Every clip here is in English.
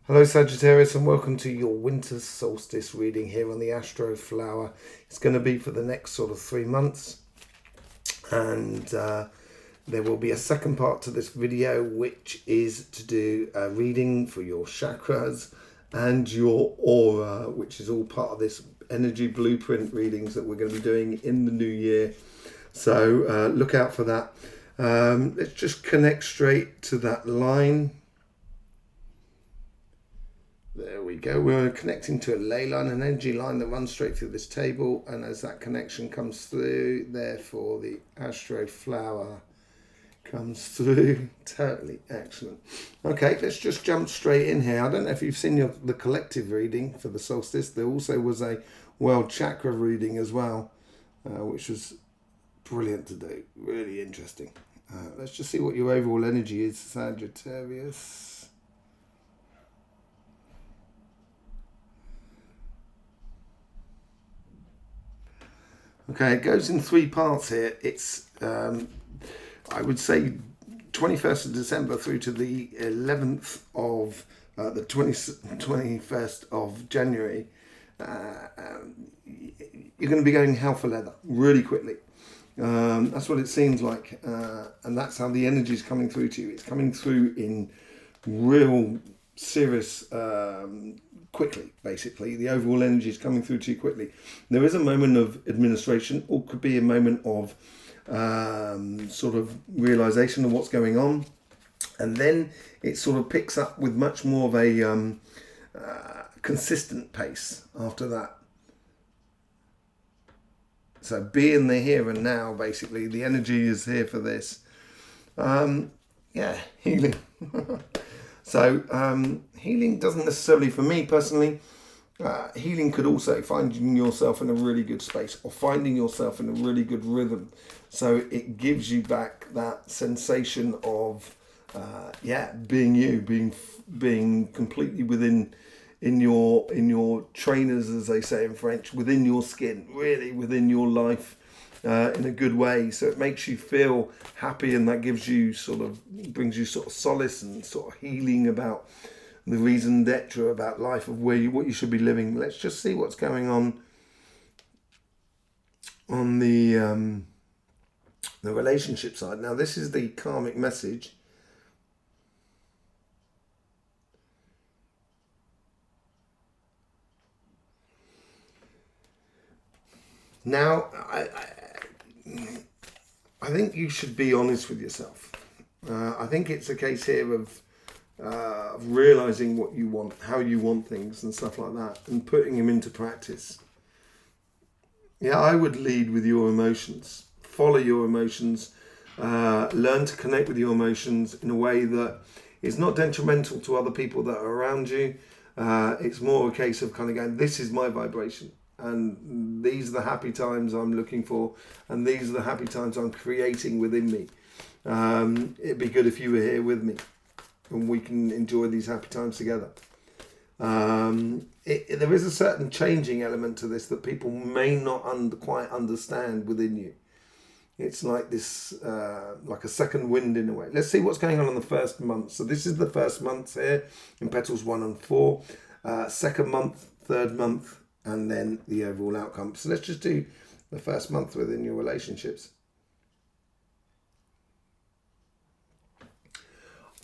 Hello Sagittarius, and welcome to your winter solstice reading here on the Astroflower. It's going to be for the next sort of 3 months, and there will be a second part to this video, which is to do a reading for your chakras and your aura, which is all part of this energy blueprint readings that we're going to be doing in the new year. So look out for that. Let's just connect straight to that line. There we go. We're connecting to a ley line, an energy line that runs straight through this table. And as that connection comes through, therefore the Astroflower comes through. Totally excellent. Okay, let's just jump straight in here. I don't know if you've seen the collective reading for the solstice. There also was a world chakra reading as well, which was brilliant to do. Really interesting. Let's just see what your overall energy is, Sagittarius. Okay, it goes in 3 parts here. It's, I would say, 21st of December through to the 11th of the 21st of January. You're going to be going hell for leather really quickly. That's what it seems like. And that's how the energy is coming through to you. It's coming through in real serious quickly. Basically the overall energy is coming through to you quickly. There is a moment of administration, or could be a moment of sort of realization of what's going on, and then it sort of picks up with much more of a consistent pace after that. So be in the here and now. Basically the energy is here for this. Healing. So healing doesn't necessarily, for me personally, healing could also finding yourself in a really good space, or finding yourself in a really good rhythm. So it gives you back that sensation of being you, being completely in your trainers, as they say in French, within your skin, really within your life. In a good way, so it makes you feel happy, and that brings you sort of solace and sort of healing about the raison d'etre about life, of what you should be living. Let's just see what's going on the relationship side. Now this is the karmic message. Now I think you should be honest with yourself. I think it's a case here of realizing what you want, how you want things and stuff like that, and putting them into practice. Yeah, I would lead with your emotions. Follow your emotions. Learn to connect with your emotions in a way that is not detrimental to other people that are around you. It's more a case of kind of going, this is my vibration, and these are the happy times I'm looking for, and these are the happy times I'm creating within me. It'd be good if you were here with me, and we can enjoy these happy times together. There is a certain changing element to this that people may not quite understand within you. It's like this, like a second wind in a way. Let's see what's going on in the first month. So this is the first month here in petals 1 and 4. Second month, third month, and then the overall outcome. So let's just do the first month within your relationships.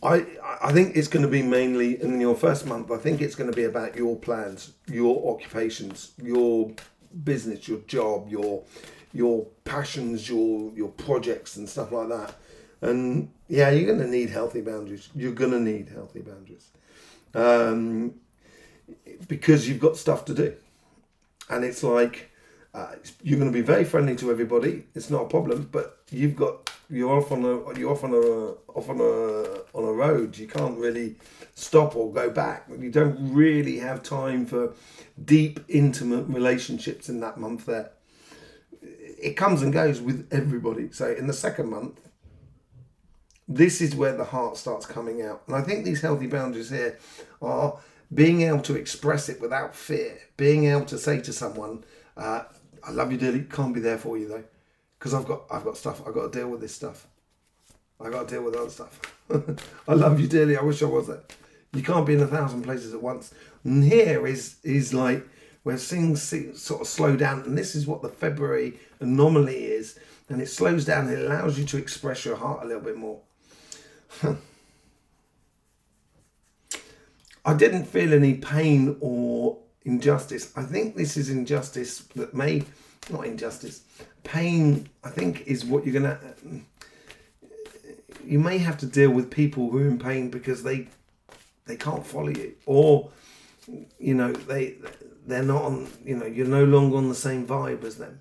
I think it's going to be mainly in your first month. I think it's going to be about your plans, your occupations, your business, your job, your passions, your projects and stuff like that. And yeah, you're going to need healthy boundaries. You're going to need healthy boundaries because you've got stuff to do. And it's like you're going to be very friendly to everybody. It's not a problem, but you're off on a road. You can't really stop or go back. You don't really have time for deep, intimate relationships in that month there. It comes and goes with everybody. So in the second month, this is where the heart starts coming out. And I think these healthy boundaries here are being able to express it without fear. Being able to say to someone, I love you dearly, can't be there for you though, because I've got stuff, I've got to deal with this stuff. I got to deal with other stuff. I love you dearly, I wish I was there. You can't be in 1,000 places at once. And here is like where things sort of slow down. And this is what the February anomaly is. And it slows down and it allows you to express your heart a little bit more. I didn't feel any pain or injustice. I think this is injustice that may, not injustice, pain, I think, is what you're going to, you may have to deal with people who are in pain because they can't follow you, or, you know, they're not on, you know, you're no longer on the same vibe as them.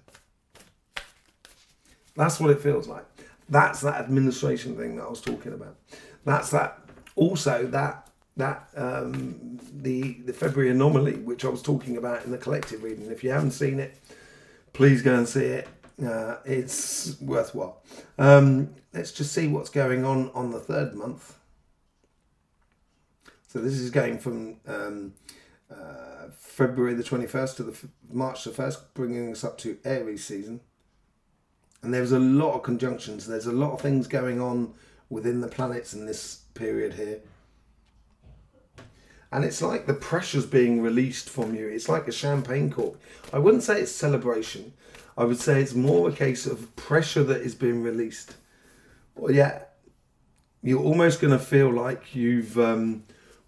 That's what it feels like. That's that administration thing that I was talking about. That's that, also that the February anomaly, which I was talking about in the collective reading. If you haven't seen it, please go and see it. It's worthwhile. Let's just see what's going on the third month. So this is going from February the 21st to the March the 1st, bringing us up to Aries season. And there's a lot of conjunctions. There's a lot of things going on within the planets in this period here. And it's like the pressure's being released from you. It's like a champagne cork. I wouldn't say it's celebration. I would say it's more a case of pressure that is being released. Well, yeah, you're almost going to feel like you've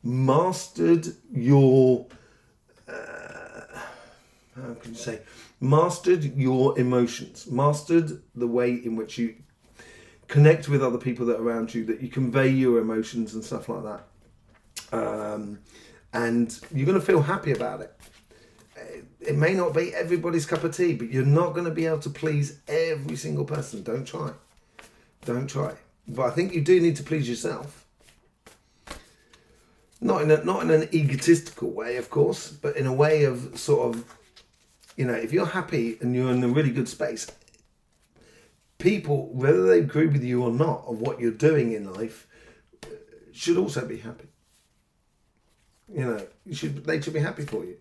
mastered your, how can you say, mastered your emotions, mastered the way in which you connect with other people that are around you, that you convey your emotions and stuff like that. And you're going to feel happy about it. It may not be everybody's cup of tea, but you're not going to be able to please every single person. Don't try. Don't try. But I think you do need to please yourself. Not in an egotistical way, of course, but in a way of sort of, you know, if you're happy and you're in a really good space, people, whether they agree with you or not of what you're doing in life, should also be happy. You know, they should be happy for you.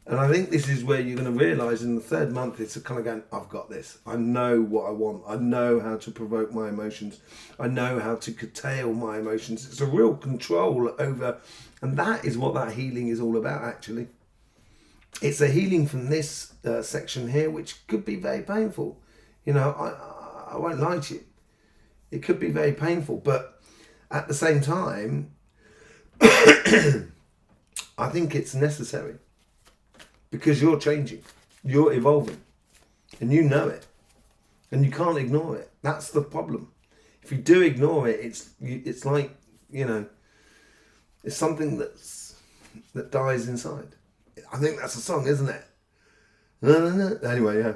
And I think this is where you're going to realise in the third month, it's kind of going, I've got this. I know what I want. I know how to provoke my emotions. I know how to curtail my emotions. It's a real control over, and that is what that healing is all about, actually. It's a healing from this section here, which could be very painful. You know, I won't lie to you. It could be very painful, but at the same time, I think it's necessary because you're changing, you're evolving, and you know it, and you can't ignore it. That's the problem. If you do ignore it, it's like, you know, it's something that dies inside. I think that's a song, isn't it? Anyway,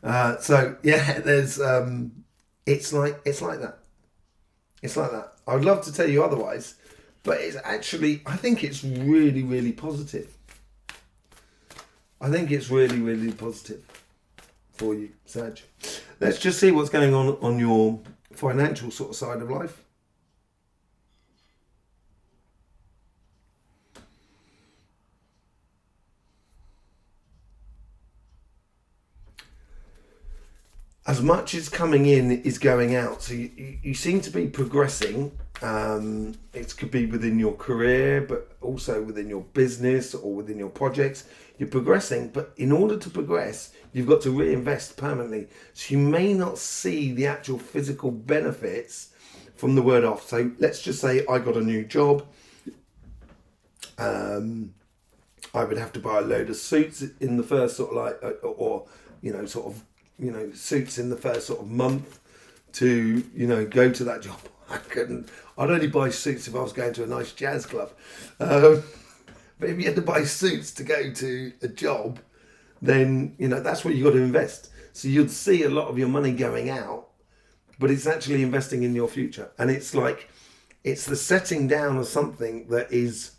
yeah. So yeah, there's it's like that. It's like that. I would love to tell you otherwise. But it's actually, I think it's really, really positive. I think it's really, really positive for you, Sag. Let's just see what's going on your financial sort of side of life. As much as coming in is going out. So you seem to be progressing. It could be within your career, but also within your business or within your projects. You're progressing, but in order to progress, you've got to reinvest permanently. So you may not see the actual physical benefits from the word off. So let's just say I got a new job. I would have to buy a load of suits in the first sort of like, or, you know, sort of, you know, suits in the first sort of month to, you know, go to that job. I'd only buy suits if I was going to a nice jazz club. But if you had to buy suits to go to a job, then, you know, that's what you've got to invest. So you'd see a lot of your money going out, but it's actually investing in your future. And it's like, it's the setting down of something that is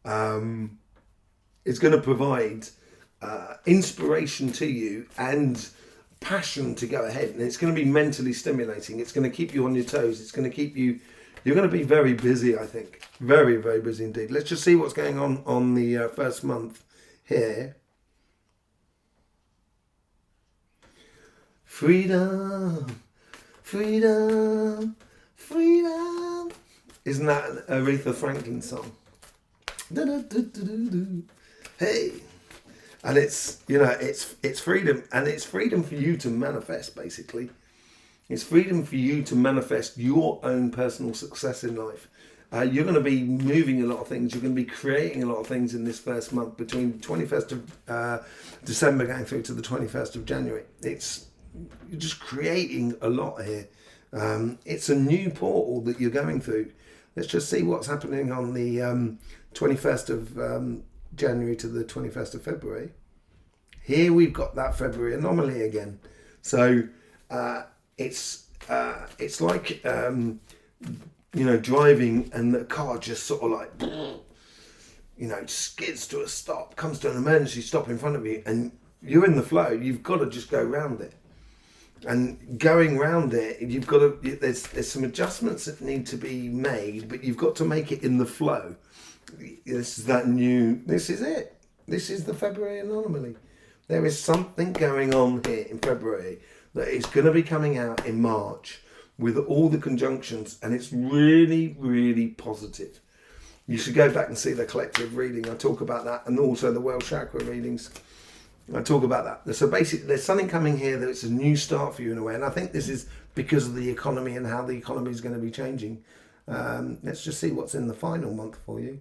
going to provide inspiration to you and passion to go ahead. And it's going to be mentally stimulating. It's going to keep you on your toes. It's going to keep you, you're going to be very busy, I think. Very, very busy indeed. Let's just see what's going on the first month here. Freedom, freedom, freedom. Isn't that an Aretha Franklin song? Hey. And it's, you know, it's freedom, and it's freedom for you to manifest, basically. It's freedom for you to manifest your own personal success in life. You're going to be moving a lot of things. You're going to be creating a lot of things in this first month between the 21st of December going through to the 21st of January. You're just creating a lot here. It's a new portal that you're going through. Let's just see what's happening on the 21st of January to the 21st of February. Here we've got that February anomaly again. So it's like you know, driving and the car just sort of like, you know, skids to a stop, comes to an emergency stop in front of you, and you're in the flow. You've got to just go round it. And going round it, you've got to, there's some adjustments that need to be made, but you've got to make it in the flow. This is it. This is the February anomaly. There is something going on here in February that is going to be coming out in March with all the conjunctions, and it's really, really positive. You should go back and see the collective reading. I talk about that, and also the World Chakra readings. I talk about that. So basically, there's something coming here that it's a new start for you in a way, and I think this is because of the economy and how the economy is going to be changing. Let's just see what's in the final month for you.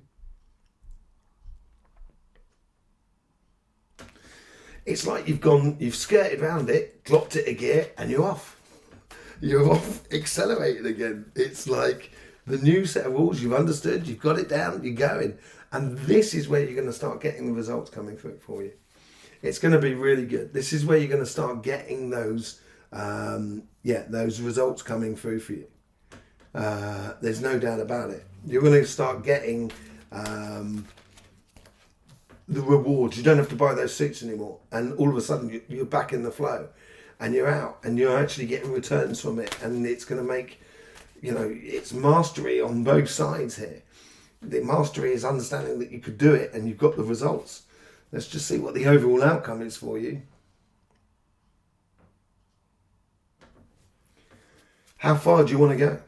It's like you've skirted around it, dropped it a gear, and you're off. You're off, accelerated again. It's like the new set of rules you've understood, you've got it down, you're going. And this is where you're going to start getting the results coming through for you. It's going to be really good. This is where you're going to start getting those, those results coming through for you. There's no doubt about it. You're going to start getting the rewards. You don't have to buy those suits anymore, and all of a sudden you're back in the flow, and you're out, and you're actually getting returns from it, and it's going to make, you know, it's mastery on both sides here. The mastery is understanding that you could do it, and you've got the results. Let's just see what the overall outcome is for you. How far do you want to go?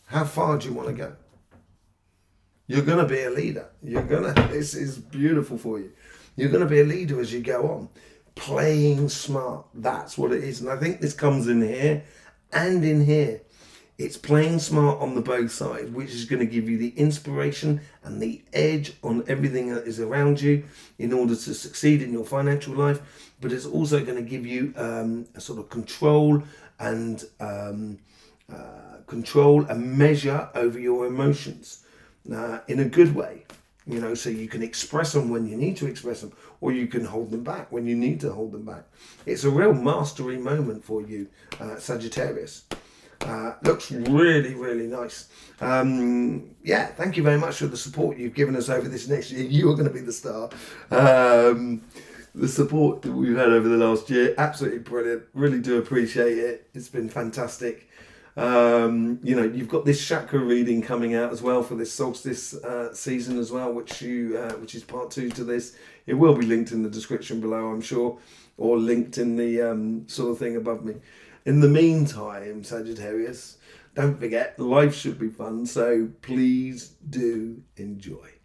How far do you want to go? You're going to be a leader. This is beautiful for you. You're going to be a leader as you go on. Playing smart. That's what it is. And I think this comes in here and in here. It's playing smart on the both sides, which is going to give you the inspiration and the edge on everything that is around you in order to succeed in your financial life. But it's also going to give you a sort of control and measure over your emotions in a good way. You know, so you can express them when you need to express them, or you can hold them back when you need to hold them back. It's a real mastery moment for you, Sagittarius. Looks really, really nice. Thank you very much for the support you've given us over this next year. You are going to be the star. The support that we've had over the last year, absolutely brilliant. Really do appreciate it. It's been fantastic. You've got this chakra reading coming out as well for this solstice season as well, which is part 2 to this. It will be linked in the description below, I'm sure, or linked in the sort of thing above me. In the meantime, Sagittarius, don't forget, life should be fun, so please do enjoy.